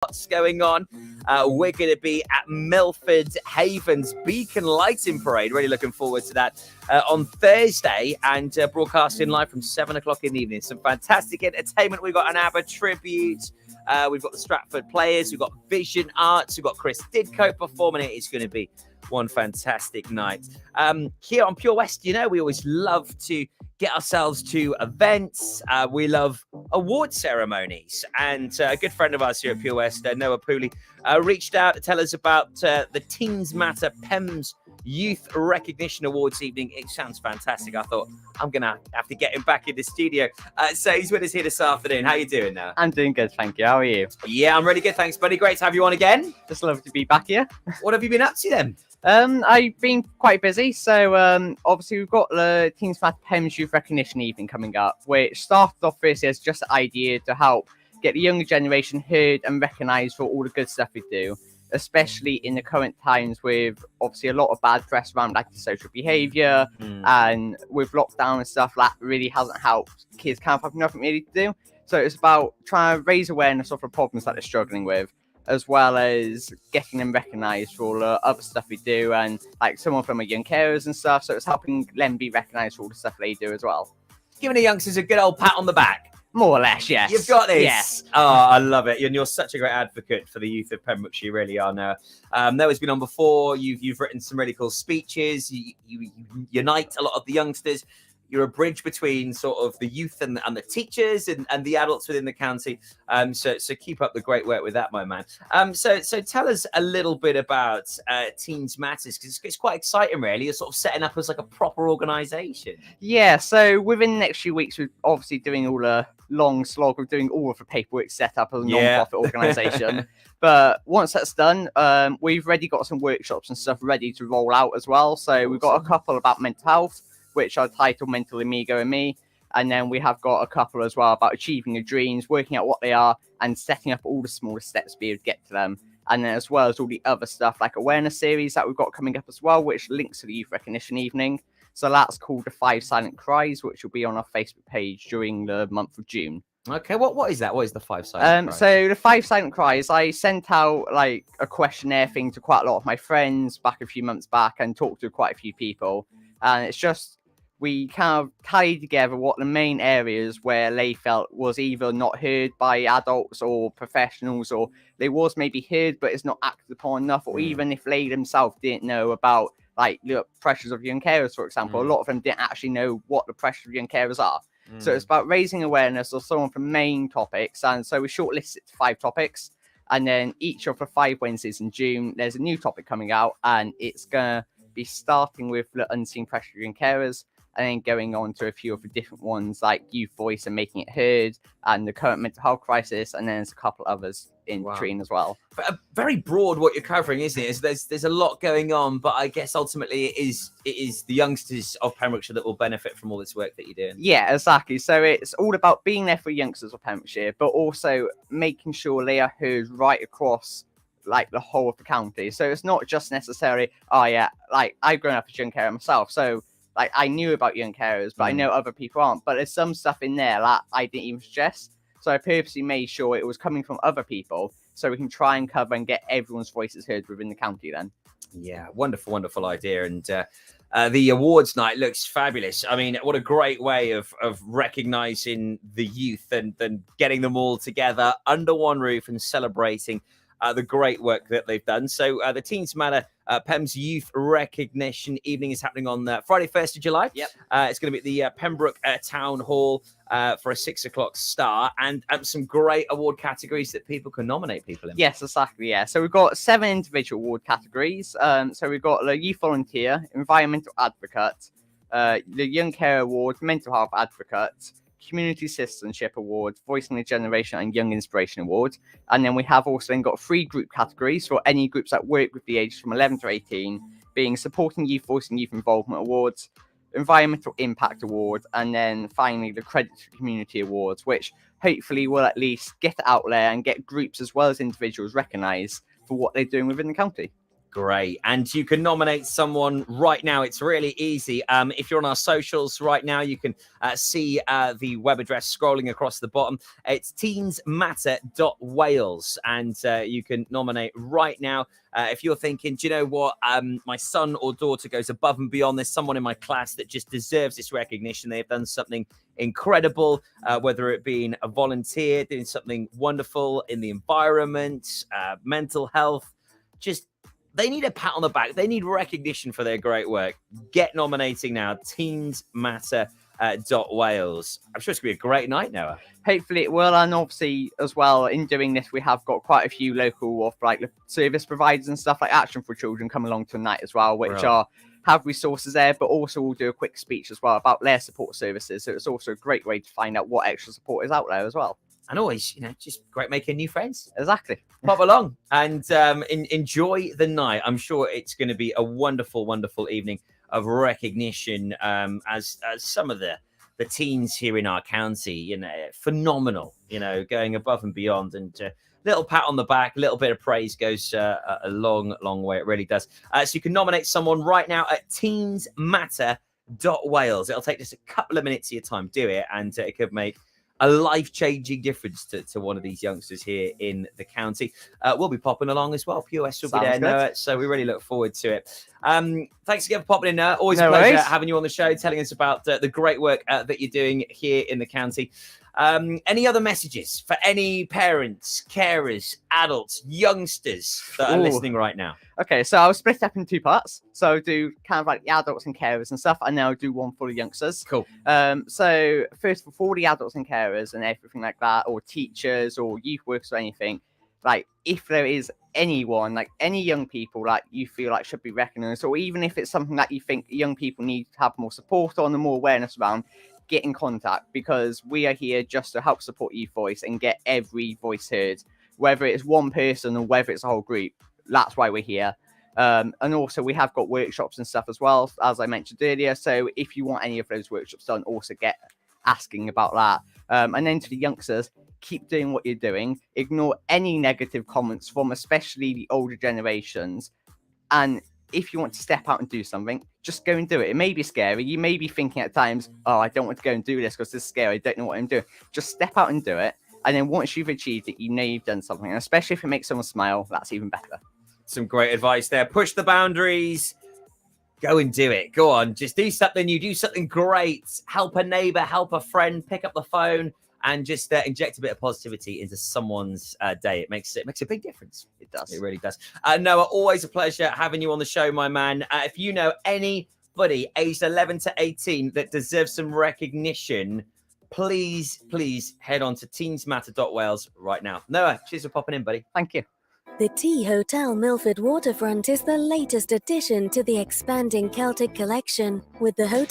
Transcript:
What's going on? We're going to be at Milford Haven's Beacon Lighting Parade. Really looking forward to that on Thursday and broadcasting live from 7 o'clock in the evening. Some fantastic entertainment. We've got an ABBA tribute. We've got the Stratford Players. We've got Vision Arts. We've got Chris Didcote performing it. It's going to be one fantastic night. Here on Pure West, you know, we always love to get ourselves to events. We love award ceremonies. And a good friend of ours here at Pure West, Noah Pooley, reached out to tell us about the Teens Matter Pembs Youth Recognition Awards evening. It sounds fantastic. I thought, I'm going to have to get him back in the studio. So he's with us here this afternoon. How you doing now? I'm doing good, thank you. How are you? Yeah, I'm really good. Thanks, buddy. Great to have you on again. Just love to be back here. What have you been up to then? I've been quite busy. So obviously we've got the Teens Matter Pembs Youth Recognition evening coming up, which started off firstly as just an idea to help get the younger generation heard and recognised for all the good stuff we do, especially in the current times with obviously a lot of bad press around antisocial behaviour and with lockdown and stuff that really hasn't helped. Kids kind of have nothing really to do. So it's about trying to raise awareness of the problems that they're struggling with, as well as getting them recognised for all the other stuff we do. And like some of them are young carers and stuff, so it's helping them be recognised for all the stuff they do as well. Giving the youngsters a good old pat on the back. More or less, yes. You've got this. Yes. Oh, I love it. And you're such a great advocate for the youth of Pembroke. You really are now. Noah's been on before. You've written some really cool speeches. You unite a lot of the youngsters. You're a bridge between sort of the youth and the teachers and the adults within the county. So keep up the great work with that, my man. So tell us a little bit about Teens Matters, because it's quite exciting, really. You're sort of setting up as like a proper organisation. Yeah, so within the next few weeks, we're obviously doing all the long slog of doing all of the paperwork set up as a non-profit organisation. But once that's done, we've already got some workshops and stuff ready to roll out as well. So we've got a couple about mental health, which are titled Mental Amigo and Me. And then we have got a couple as well about achieving your dreams, working out what they are, and setting up all the smaller steps to be able to get to them. And then as well as all the other stuff like awareness series that we've got coming up as well, which links to the Youth Recognition Evening. So that's called the 5 Silent Cries, which will be on our Facebook page during the month of June. Okay, what is that? What is the 5 Silent Cries? So the 5 Silent Cries, I sent out like a questionnaire thing to quite a lot of my friends back a few months back and talked to quite a few people. And it's just, we kind of tied together what the main areas where they felt was either not heard by adults or professionals, or they was maybe heard but it's not acted upon enough, or even if they themselves didn't know about like the pressures of young carers, for example. A lot of them didn't actually know what the pressures of young carers are. So it's about raising awareness of some of the main topics. And so we shortlisted it to 5 topics. And then each of the 5 Wednesdays in June, there's a new topic coming out, and it's going to be starting with the unseen pressure of young carers, and then going on to a few of the different ones like youth voice and making it heard, and the current mental health crisis, and then there's a couple others in between as well. Very broad what you're covering, isn't it? There's a lot going on, but I guess ultimately it is the youngsters of Pembrokeshire that will benefit from all this work that you're doing. Yeah, exactly. So it's all about being there for youngsters of Pembrokeshire, but also making sure they are heard right across like the whole of the county. So it's not just necessarily, like I've grown up as a young carer myself, so like I knew about young carers, but I know other people aren't. But there's some stuff in there that I didn't even suggest. So I purposely made sure it was coming from other people, so we can try and cover and get everyone's voices heard within the county then. Yeah, wonderful idea. And the awards night looks fabulous. I mean, what a great way of recognising the youth and getting them all together under one roof and celebrating the great work that they've done. So the Teens Matter Pembs Youth Recognition Evening is happening on Friday, 1st of July. Yep. It's going to be at the Pembroke Town Hall for a 6 o'clock start, and some great award categories that people can nominate people in. Yes, exactly. Yeah. So we've got 7 individual award categories. So we've got the Youth Volunteer, Environmental Advocate, the Young Care Award, Mental Health Advocate, Community Citizenship Award, Voicing the Generation, and Young Inspiration Award. And then we have also then got 3 group categories for any groups that work with the ages from 11 to 18, being Supporting Youth Voice and Youth Involvement Awards, Environmental Impact Award, and then finally the Credit to Community Awards, which hopefully will at least get it out there and get groups as well as individuals recognised for what they're doing within the county. Great. And you can nominate someone right now. It's really easy. If you're on our socials right now, you can see the web address scrolling across the bottom. It's teensmatter.wales. And you can nominate right now. If you're thinking, do you know what? My son or daughter goes above and beyond. There's someone in my class that just deserves this recognition. They've done something incredible, whether it being a volunteer, doing something wonderful in the environment, mental health, just they need a pat on the back. They need recognition for their great work. Get nominating now. Teensmatter.wales. I'm sure it's going to be a great night, Noah. Hopefully it will. And obviously, as well, in doing this, we have got quite a few local service providers and stuff like Action for Children come along tonight as well, which have resources there, but also we'll do a quick speech as well about their support services. So it's also a great way to find out what extra support is out there as well. And always, just great making new friends. Exactly. Pop along and enjoy the night. I'm sure it's going to be a wonderful, wonderful evening of recognition as some of the teens here in our county, phenomenal, going above and beyond. And little pat on the back, a little bit of praise goes a long, long way. It really does. So you can nominate someone right now at teensmatter.wales. It'll take just a couple of minutes of your time. Do it, and it could make a life-changing difference to one of these youngsters here in the county. We'll be popping along as well. POS will be there, Noah, so we really look forward to it. Thanks again for popping in, Noah. Always a pleasure having you on the show, telling us about the great work that you're doing here in the county. Any other messages for any parents, carers, adults, youngsters that are listening right now? Okay, so I'll split up in two parts. So I'll do kind of like the adults and carers and stuff, and then I'll do one for the youngsters. Cool. So first of all, for the adults and carers and everything like that, or teachers or youth workers or anything, like if there is anyone, like any young people like you feel like should be recognised, or even if it's something that you think young people need to have more support on and more awareness around, get in contact, because we are here just to help support youth voice and get every voice heard, whether it's one person or whether it's a whole group. That's why we're here. And also we have got workshops and stuff as well, as I mentioned earlier. So if you want any of those workshops done, also get asking about that. And then to the youngsters, keep doing what you're doing. Ignore any negative comments from especially the older generations. And if you want to step out and do something, just go and do it. It may be scary. You may be thinking at times, oh, I don't want to go and do this because this is scary. I don't know what I'm doing. Just step out and do it. And then once you've achieved it, you know you've done something. And especially if it makes someone smile, that's even better. Some great advice there. Push the boundaries. Go and do it. Go on. Just do something new. Do something great. Help a neighbor, help a friend, pick up the phone and just inject a bit of positivity into someone's day. It makes a big difference. It does. It really does. Noah, always a pleasure having you on the show, my man. If you know anybody aged 11 to 18 that deserves some recognition, please head on to teensmatter.wales right now. Noah, cheers for popping in, buddy. Thank you. The Tea Hotel Milford Waterfront is the latest addition to the expanding Celtic collection, with the hotel